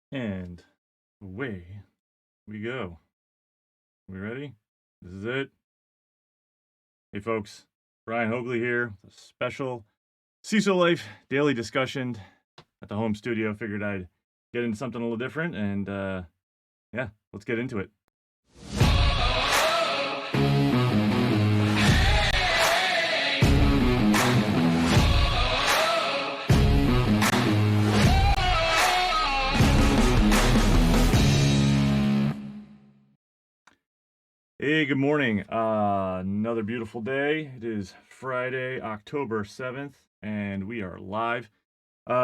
And away we go. We ready? This is it. Hey, folks. Brian Hoagley here with a special CISO Life daily discussion at the home studio. Figured I'd get into something a little different and, yeah, let's get into it. Hey, good morning. Another beautiful day. It is Friday, October 7th, and we are live.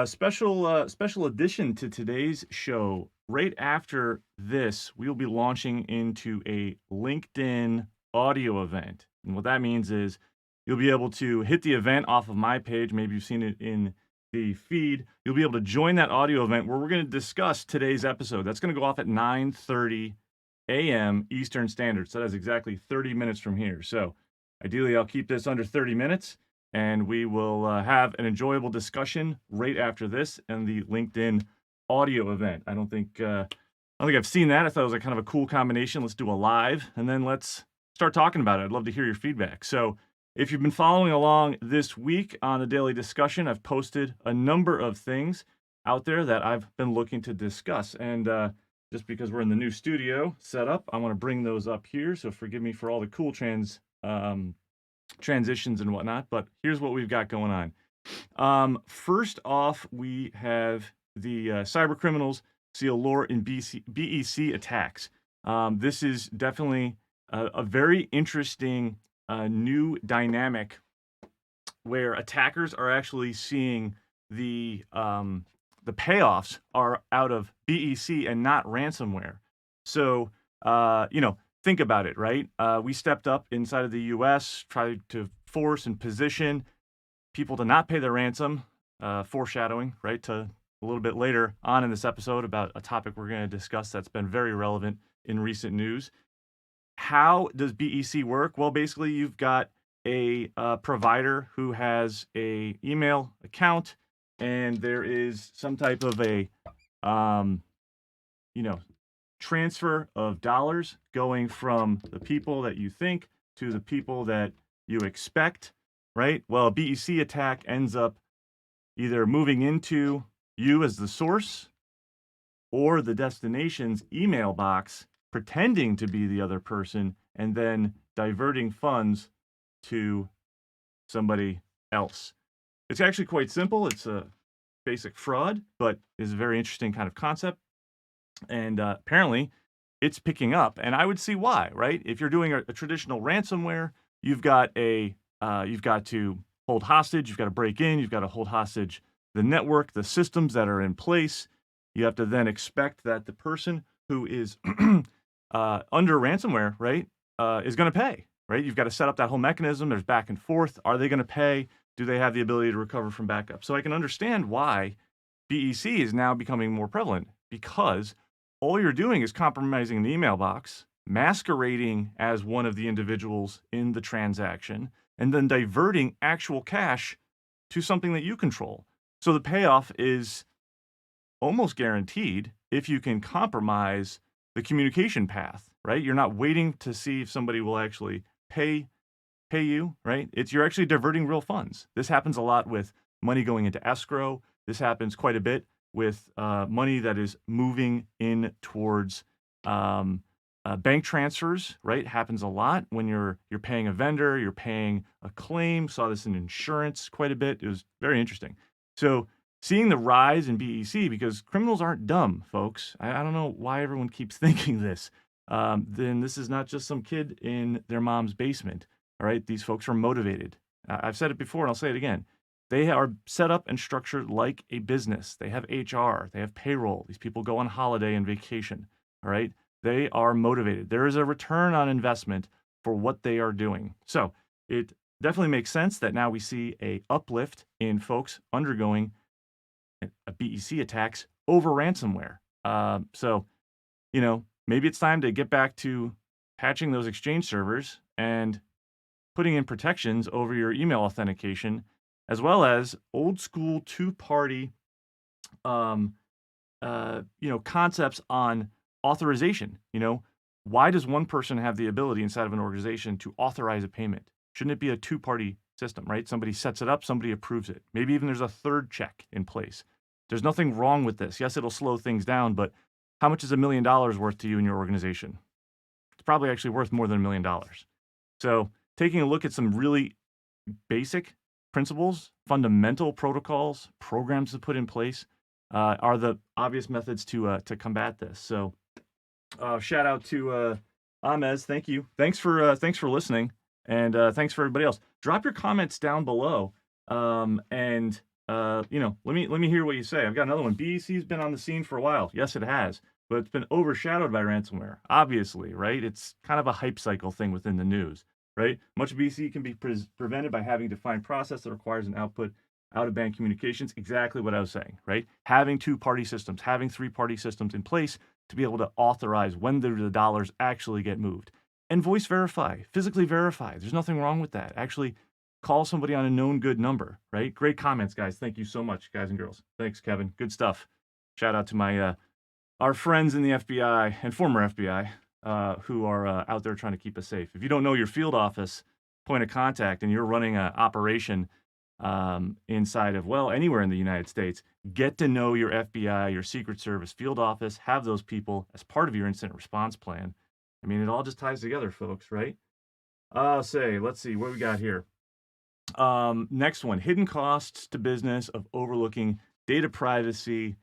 Special addition to today's show. Right after this, we'll be launching into a LinkedIn audio event. And what that means is you'll be able to hit the event off of my page. Maybe you've seen it in the feed. You'll be able to join that audio event where we're going to discuss today's episode. That's going to go off at 9:30 a.m. Eastern Standard. So that's exactly 30 minutes from here. So ideally, I'll keep this under 30 minutes, and we will have an enjoyable discussion right after this and the LinkedIn audio event. I don't think I've seen that. I thought it was a kind of a cool combination. Let's do a live, and then let's start talking about it. I'd love to hear your feedback. So if you've been following along this week on the daily discussion, I've posted a number of things out there that I've been looking to discuss. And just because we're in the new studio setup, I want to bring those up here. So forgive me for all the cool transitions and whatnot, but here's what we've got going on. First off, we have the cyber criminals see a lure in BEC attacks. This is definitely a very interesting new dynamic where attackers are actually seeing the payoffs are out of BEC and not ransomware. So, think about it, right? We stepped up inside of the US, tried to force and position people to not pay their ransom, foreshadowing, right, to a little bit later on in this episode about a topic we're going to discuss that's been very relevant in recent news. How does BEC work? Well, basically, you've got a provider who has a email account, and there is some type of a transfer of dollars going from the people that you think to the people that you expect, right? Well, a BEC attack ends up either moving into you as the source or the destination's email box, pretending to be the other person, and then diverting funds to somebody else. It's actually quite simple. It's a basic fraud, but is a very interesting kind of concept. And apparently, it's picking up, and I would see why, right? If you're doing a traditional ransomware, you've got to hold hostage, you've got to break in, you've got to hold hostage the network, the systems that are in place. You have to then expect that the person who is under ransomware, right, is going to pay, right? You've got to set up that whole mechanism. There's back and forth. Are they going to pay? Do they have the ability to recover from backup? So I can understand why BEC is now becoming more prevalent, because all you're doing is compromising the email box, masquerading as one of the individuals in the transaction, and then diverting actual cash to something that you control. So the payoff is almost guaranteed if you can compromise the communication path, right? You're not waiting to see if somebody will actually pay you, right? You're actually diverting real funds. This happens a lot with money going into escrow. This happens quite a bit with money that is moving in towards bank transfers, right? Happens a lot when you're paying a vendor, you're paying a claim. Saw this in insurance quite a bit. It was very interesting. So seeing the rise in BEC, because criminals aren't dumb, folks. I don't know why everyone keeps thinking this. Then this is not just some kid in their mom's basement. All right, these folks are motivated. I've said it before, and I'll say it again. They are set up and structured like a business. They have HR, they have payroll. These people go on holiday and vacation. All right, they are motivated. There is a return on investment for what they are doing. So it definitely makes sense that now we see a uplift in folks undergoing a BEC attacks over ransomware. So, maybe it's time to get back to patching those Exchange servers and putting in protections over your email authentication, as well as old school two-party concepts on authorization. Why does one person have the ability inside of an organization to authorize a payment? Shouldn't it be a two-party system, right? Somebody sets it up, somebody approves it. Maybe even there's a third check in place. There's nothing wrong with this. Yes, it'll slow things down, but how much is $1 million worth to you in your organization? It's probably actually worth more than $1 million. So taking a look at some really basic principles, fundamental protocols, programs to put in place are the obvious methods to combat this. So shout out to Amez. Thank you. Thanks for listening, and thanks for everybody else. Drop your comments down below, and let me hear what you say. I've got another one. BEC's been on the scene for a while. Yes, it has, but it's been overshadowed by ransomware. Obviously, right? It's kind of a hype cycle thing within the news, right? Much of BEC can be prevented by having a defined process that requires an output out-of-band communications. Exactly what I was saying, right? Having two-party systems, having three-party systems in place to be able to authorize when the dollars actually get moved. And voice verify, physically verify. There's nothing wrong with that. Actually call somebody on a known good number, right? Great comments, guys. Thank you so much, guys and girls. Thanks, Kevin. Good stuff. Shout out to my our friends in the FBI and former FBI who are out there trying to keep us safe. If you don't know your field office point of contact and you're running an operation inside of, anywhere in the United States, get to know your FBI, your Secret Service field office, have those people as part of your incident response plan. I mean, it all just ties together, folks, right? Let's see what we got here. Next one, hidden costs to business of overlooking data privacy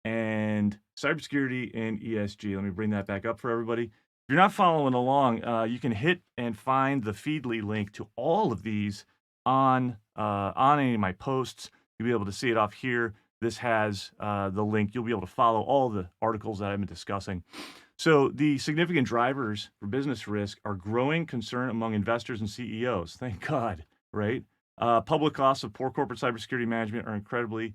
and cybersecurity and ESG. Let me bring that back up for everybody. If you're not following along, you can hit and find the Feedly link to all of these on any of my posts. You'll be able to see it off here. This has the link. You'll be able to follow all the articles that I've been discussing. So the significant drivers for business risk are growing concern among investors and CEOs. Thank God, right? Public costs of poor corporate cybersecurity management are incredibly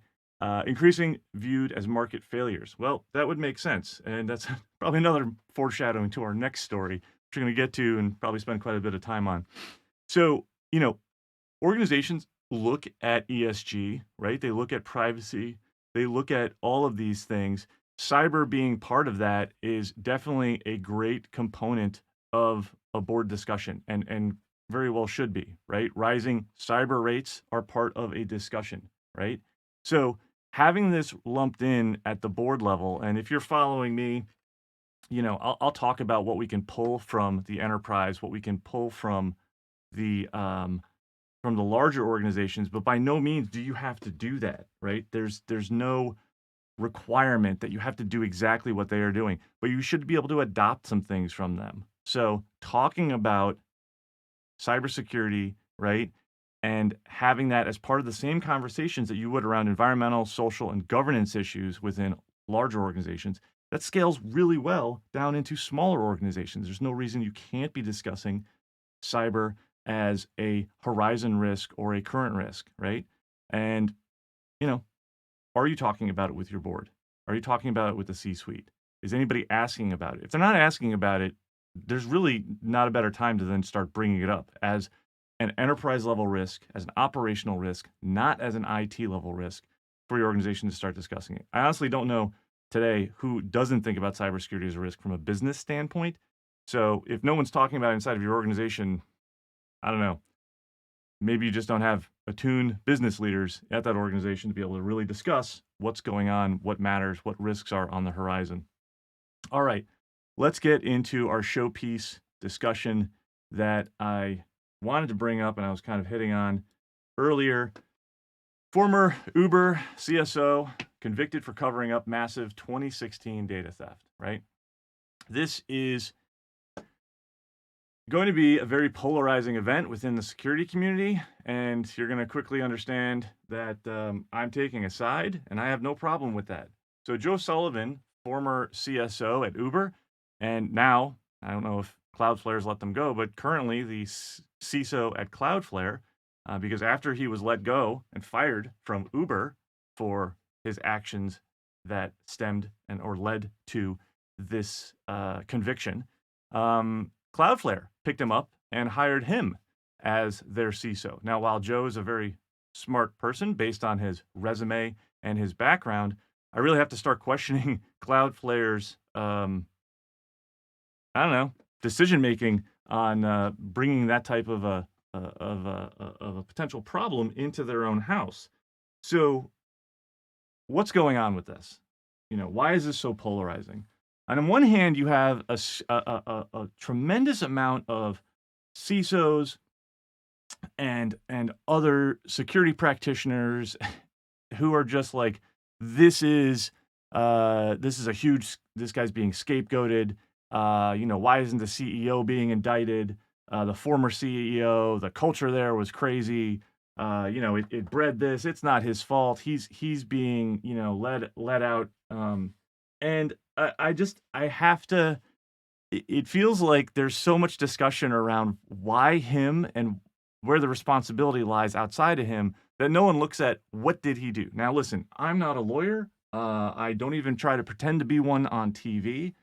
increasing, viewed as market failures. Well, that would make sense. And that's probably another foreshadowing to our next story, which we're going to get to and probably spend quite a bit of time on. So, organizations look at ESG, right? They look at privacy. They look at all of these things. Cyber being part of that is definitely a great component of a board discussion and very well should be, right? Rising cyber rates are part of a discussion, right? So having this lumped in at the board level, and if you're following me, I'll talk about what we can pull from the enterprise, what we can pull from the larger organizations, but by no means do you have to do that, right? There's no requirement that you have to do exactly what they are doing, but you should be able to adopt some things from them. So talking about cybersecurity, right, and having that as part of the same conversations that you would around environmental, social, and governance issues within larger organizations, that scales really well down into smaller organizations. There's no reason you can't be discussing cyber as a horizon risk or a current risk, right? And, are you talking about it with your board? Are you talking about it with the C-suite? Is anybody asking about it? If they're not asking about it, there's really not a better time to then start bringing it up as an enterprise level risk, as an operational risk, not as an IT level risk for your organization to start discussing it. I honestly don't know today who doesn't think about cybersecurity as a risk from a business standpoint. So if no one's talking about it inside of your organization, I don't know. Maybe you just don't have attuned business leaders at that organization to be able to really discuss what's going on, what matters, what risks are on the horizon. All right, let's get into our showpiece discussion that I wanted to bring up and I was kind of hitting on earlier. Former Uber CSO convicted for covering up massive 2016 data theft, right? This is going to be a very polarizing event within the security community, and you're going to quickly understand that I'm taking a side, and I have no problem with that. So Joe Sullivan, former CSO at Uber, and now, I don't know if Cloudflare's let them go, but currently the CISO at Cloudflare, because after he was let go and fired from Uber for his actions that stemmed or led to this conviction, Cloudflare picked him up and hired him as their CISO. Now, while Joe is a very smart person based on his resume and his background, I really have to start questioning Cloudflare's, I don't know, decision making on bringing that type of a potential problem into their own house. So, what's going on with this? Why is this so polarizing? On one hand, you have a tremendous amount of CISOs and other security practitioners who are just like, this is a huge, this guy's being scapegoated. Why isn't the CEO being indicted? The former CEO, the culture there was crazy. It bred this. It's not his fault. He's being, let out. And I have to. It feels like there's so much discussion around why him and where the responsibility lies outside of him that no one looks at what did he do. Now, listen, I'm not a lawyer. I don't even try to pretend to be one on TV.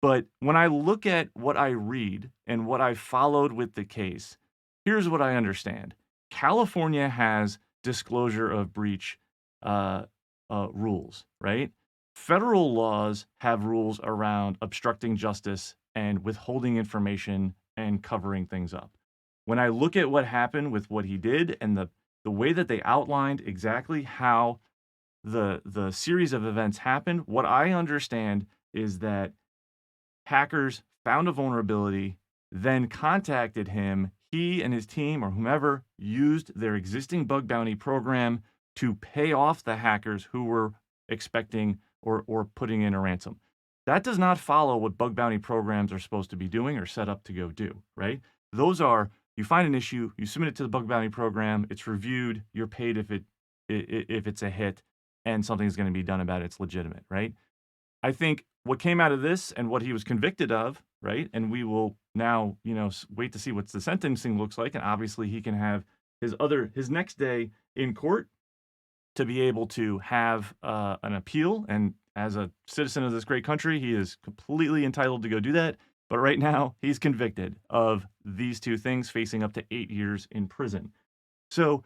But when I look at what I read and what I followed with the case, here's what I understand. California has disclosure of breach rules, right? Federal laws have rules around obstructing justice and withholding information and covering things up. When I look at what happened with what he did and the way that they outlined exactly how the series of events happened, what I understand is that hackers found a vulnerability, then contacted him. He and his team or whomever used their existing bug bounty program to pay off the hackers who were expecting or putting in a ransom. That does not follow what bug bounty programs are supposed to be doing or set up to go do, right? Those are, you find an issue, you submit it to the bug bounty program, it's reviewed, you're paid if it's a hit, and something's going to be done about it. It's legitimate, right? I think what came out of this and what he was convicted of, right? And we will now, wait to see what the sentencing looks like. And obviously, he can have his next day in court to be able to have an appeal. And as a citizen of this great country, he is completely entitled to go do that. But right now, he's convicted of these two things, facing up to 8 years in prison. So,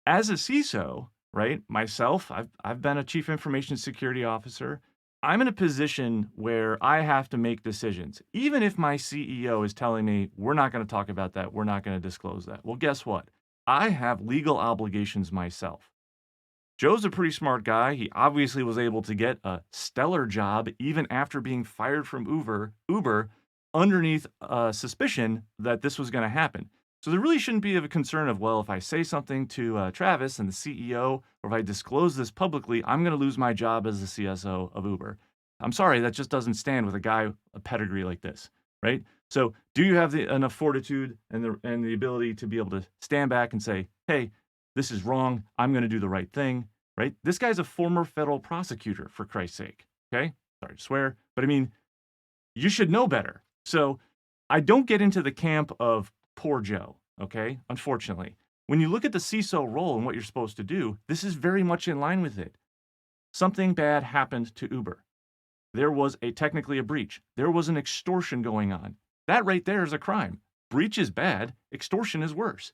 as a CISO, right, myself, I've been a chief information security officer. I'm in a position where I have to make decisions. Even if my CEO is telling me, we're not going to talk about that, we're not going to disclose that. Well, guess what? I have legal obligations myself. Joe's a pretty smart guy. He obviously was able to get a stellar job even after being fired from Uber underneath suspicion that this was going to happen. So there really shouldn't be of a concern of, well, if I say something to Travis and the CEO, or if I disclose this publicly, I'm going to lose my job as the CSO of Uber. I'm sorry, that just doesn't stand with a guy a pedigree like this, right? So do you have enough fortitude and the ability to be able to stand back and say, hey, this is wrong, I'm going to do the right thing, right? This guy's a former federal prosecutor, for Christ's sake, okay? Sorry to swear, but I mean, you should know better. So I don't get into the camp of poor Joe, okay? Unfortunately. When you look at the CISO role and what you're supposed to do, this is very much in line with it. Something bad happened to Uber. There was technically a breach. There was an extortion going on. That right there is a crime. Breach is bad. Extortion is worse.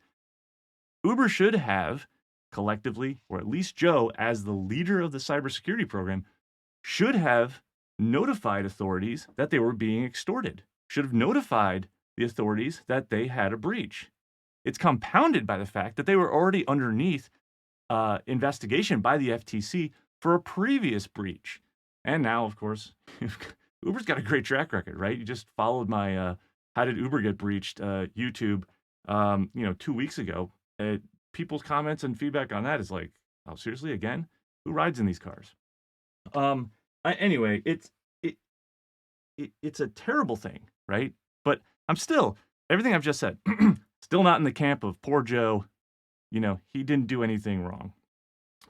Uber should have collectively, or at least Joe, as the leader of the cybersecurity program, should have notified authorities that they were being extorted, should have notified the authorities that they had a breach. It's compounded by the fact that they were already underneath investigation by the FTC for a previous breach. And now, of course, Uber's got a great track record, right? You just followed my How Did Uber Get Breached YouTube, 2 weeks ago. People's comments and feedback on that is like, oh, seriously, again? Who rides in these cars? Anyway, it's a terrible thing, right? But I'm still, everything I've just said, still not in the camp of poor Joe. He didn't do anything wrong.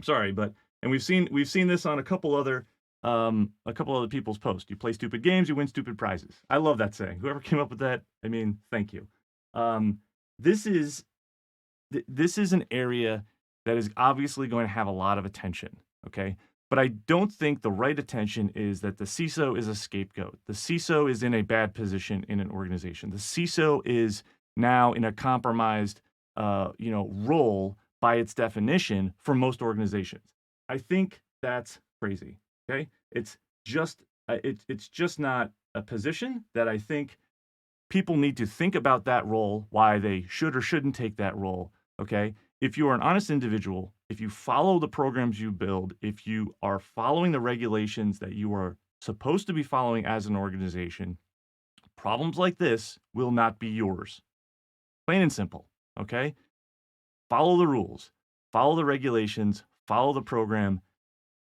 Sorry, and we've seen this on a couple other people's posts. You play stupid games, you win stupid prizes. I love that saying. Whoever came up with that, I mean, thank you. This is an area that is obviously going to have a lot of attention, okay? But I don't think the right attention is that the CISO is a scapegoat. The CISO is in a bad position in an organization. The CISO is now in a compromised, role by its definition for most organizations. I think that's crazy. Okay, it's just not a position that I think people need to think about that role, why they should or shouldn't take that role. Okay, if you are an honest individual, if you follow the programs you build, if you are following the regulations that you are supposed to be following as an organization, problems like this will not be yours. Plain and simple. Okay, follow the rules, follow the regulations, follow the program,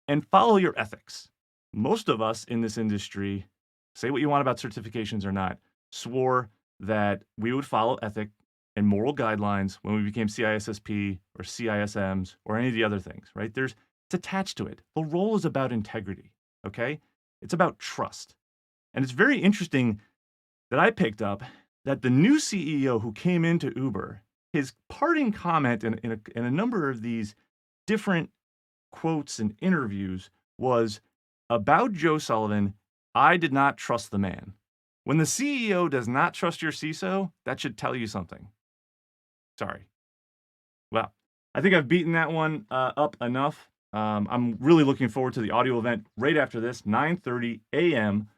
and follow your ethics. Most of us in this industry, say what you want about certifications or not, swore that we would follow ethic and moral guidelines when we became CISSP or CISMs or any of the other things, right? It's attached to it. The role is about integrity, okay? It's about trust. And it's very interesting that I picked up that the new CEO who came into Uber, his parting comment in a number of these different quotes and interviews was about Joe Sullivan. I did not trust the man. When the CEO does not trust your CISO, that should tell you something. Sorry. Well, I think I've beaten that one up enough. I'm really looking forward to the audio event right after this, 9:30 a.m.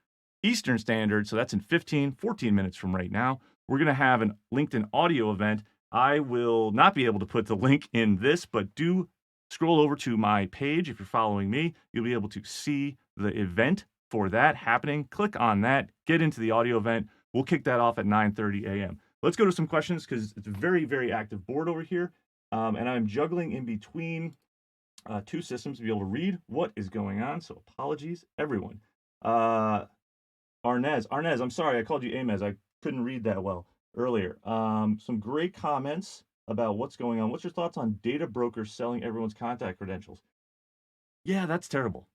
Eastern Standard. So that's in 14 minutes from right now. We're going to have a LinkedIn audio event. I will not be able to put the link in this, but do scroll over to my page. If you're following me, you'll be able to see the event for that happening. Click on that, get into the audio event. We'll kick that off at 9:30 a.m. Let's go to some questions because it's a very, very active board over here. And I'm juggling in between two systems to be able to read what is going on. So apologies, everyone. Arnez, I'm sorry, I called you Amez. I couldn't read that well earlier. Some great comments about what's going on. What's your thoughts on data brokers selling everyone's contact credentials? Yeah, that's terrible.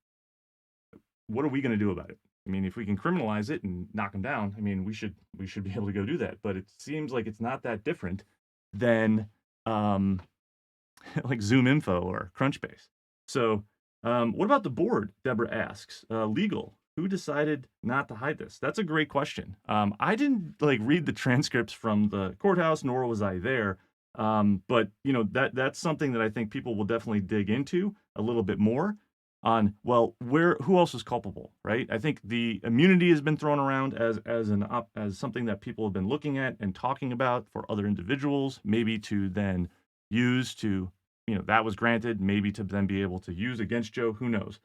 What are we going to do about it? I mean, if we can criminalize it and knock them down, I mean, we should be able to go do that. But it seems like it's not that different than like Zoom Info or Crunchbase. So, what about the board? Deborah asks. Legal. Who decided not to hide this? That's a great question. I didn't read the transcripts from the courthouse, nor was I there. But that's something that I think people will definitely dig into a little bit more on. Well, who else is culpable, right? I think the immunity has been thrown around as something that people have been looking at and talking about for other individuals, maybe to then use to, that was granted, maybe to then be able to use against Joe. Who knows?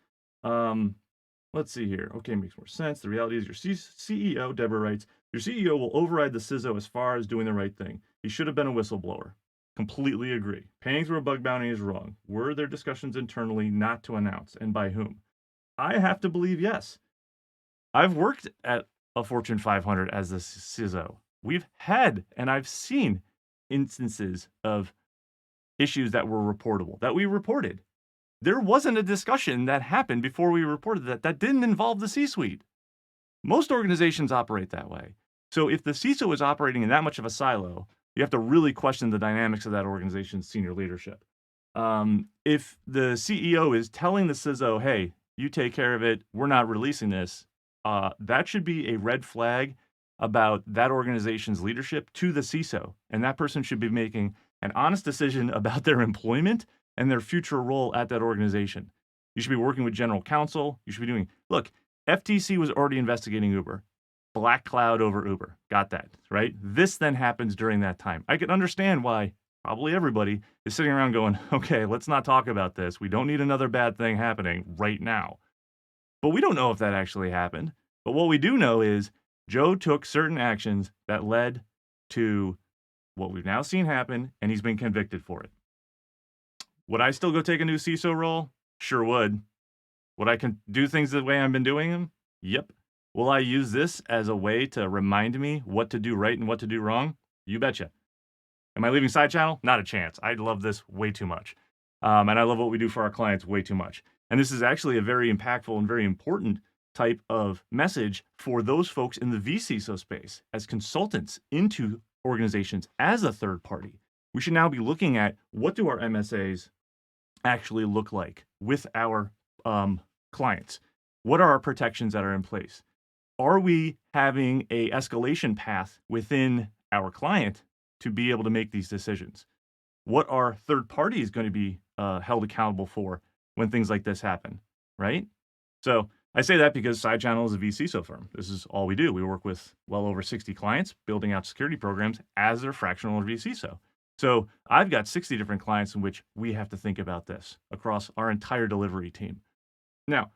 Let's see here. Okay, makes more sense. The reality is your CEO, Deborah writes, your CEO will override the CISO as far as doing the right thing. He should have been a whistleblower. Completely agree. Paying through a bug bounty is wrong. Were there discussions internally not to announce, and by whom? I have to believe yes. I've worked at a Fortune 500 as a CISO. We've had, and I've seen instances of issues that were reportable, that we reported. There wasn't a discussion that happened before we reported that didn't involve the C-suite. Most organizations operate that way. So if the CISO is operating in that much of a silo, you have to really question the dynamics of that organization's senior leadership. If the CEO is telling the CISO, hey, you take care of it, we're not releasing this, that should be a red flag about that organization's leadership to the CISO. And that person should be making an honest decision about their employment and their future role at that organization. You should be working with general counsel. You should be doing, look, FTC was already investigating Uber. Black cloud over Uber. Got that, right? This then happens during that time. I can understand why probably everybody is sitting around going, okay, let's not talk about this. We don't need another bad thing happening right now. But we don't know if that actually happened. But what we do know is Joe took certain actions that led to what we've now seen happen, and he's been convicted for it. Would I still go take a new CISO role? Sure would. Would I do things the way I've been doing them? Yep. Will I use this as a way to remind me what to do right and what to do wrong? You betcha. Am I leaving SideChannel? Not a chance. I love this way too much. And I love what we do for our clients way too much. And this is actually a very impactful and very important type of message for those folks in the vCISO space as consultants into organizations as a third party. We should now be looking at what do our MSAs actually look like with our clients? What are our protections that are in place? Are we having a escalation path within our client to be able to make these decisions? What are third parties going to be held accountable for when things like this happen, right? So I say that because SideChannel is a vCISO firm. This is all we do. We work with well over 60 clients building out security programs as their fractional vCISO. So I've got 60 different clients in which we have to think about this across our entire delivery team. Now,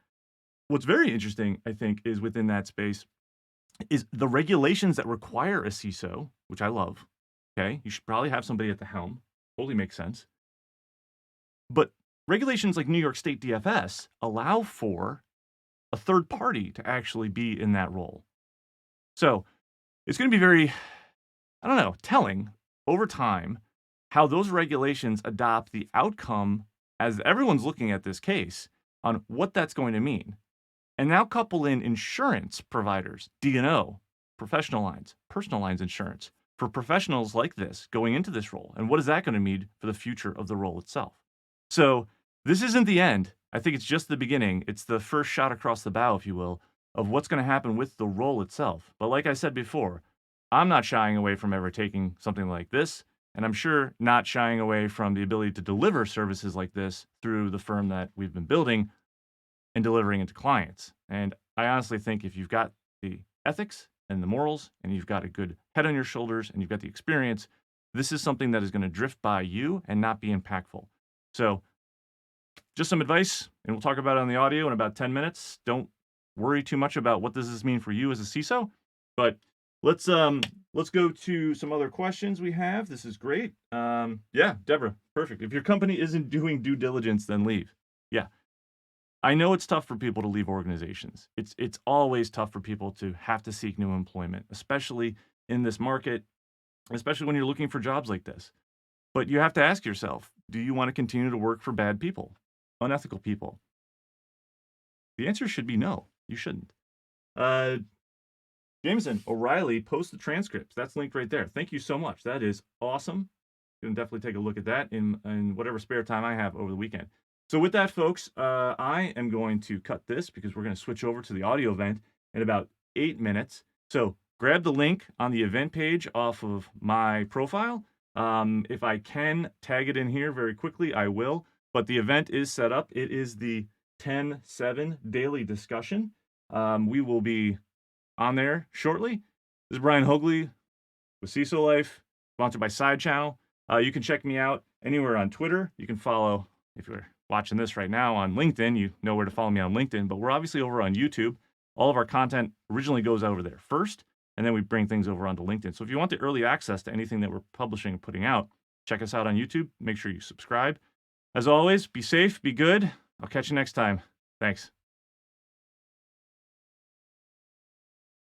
what's very interesting, I think, is within that space is the regulations that require a CISO, which I love. Okay. You should probably have somebody at the helm. Totally makes sense. But regulations like New York State DFS allow for a third party to actually be in that role. So it's going to be very, I don't know, telling over time how those regulations adopt the outcome as everyone's looking at this case on what that's going to mean. And now couple in insurance providers, D&O, professional lines, personal lines insurance for professionals like this going into this role. And what is that going to mean for the future of the role itself? So this isn't the end. I think it's just the beginning. It's the first shot across the bow, if you will, of what's going to happen with the role itself. But like I said before, I'm not shying away from ever taking something like this. And I'm sure not shying away from the ability to deliver services like this through the firm that we've been building and delivering it to clients. And I honestly think if you've got the ethics and the morals and you've got a good head on your shoulders and you've got the experience, this is something that is going to drift by you and not be impactful. So just some advice, and we'll talk about it on the audio in about 10 minutes. Don't worry too much about what does this mean for you as a CISO, but let's go to some other questions we have. This is great. Yeah, Deborah, perfect. If your company isn't doing due diligence, then leave. Yeah. I know it's tough for people to leave organizations. It's always tough for people to have to seek new employment, especially in this market, especially when you're looking for jobs like this. But you have to ask yourself, do you want to continue to work for bad people, unethical people? The answer should be no, you shouldn't. Jameson, O'Reilly, post the transcripts. That's linked right there. Thank you so much. That is awesome. You can definitely take a look at that in whatever spare time I have over the weekend. So with that, folks, I am going to cut this because we're going to switch over to the audio event in about 8 minutes. So grab the link on the event page off of my profile. If I can tag it in here very quickly, I will. But the event is set up. It is the 10/7 daily discussion. We will be on there shortly. This is Brian Hoagley with CISO Life, sponsored by SideChannel. You can check me out anywhere on Twitter. You can follow, if you're watching this right now, on LinkedIn. You know where to follow me on LinkedIn, but we're obviously over on YouTube. All of our content originally goes over there first, and then we bring things over onto LinkedIn. So if you want the early access to anything that we're publishing and putting out, check us out on YouTube. Make sure you subscribe. As always, be safe, be good. I'll catch you next time. Thanks.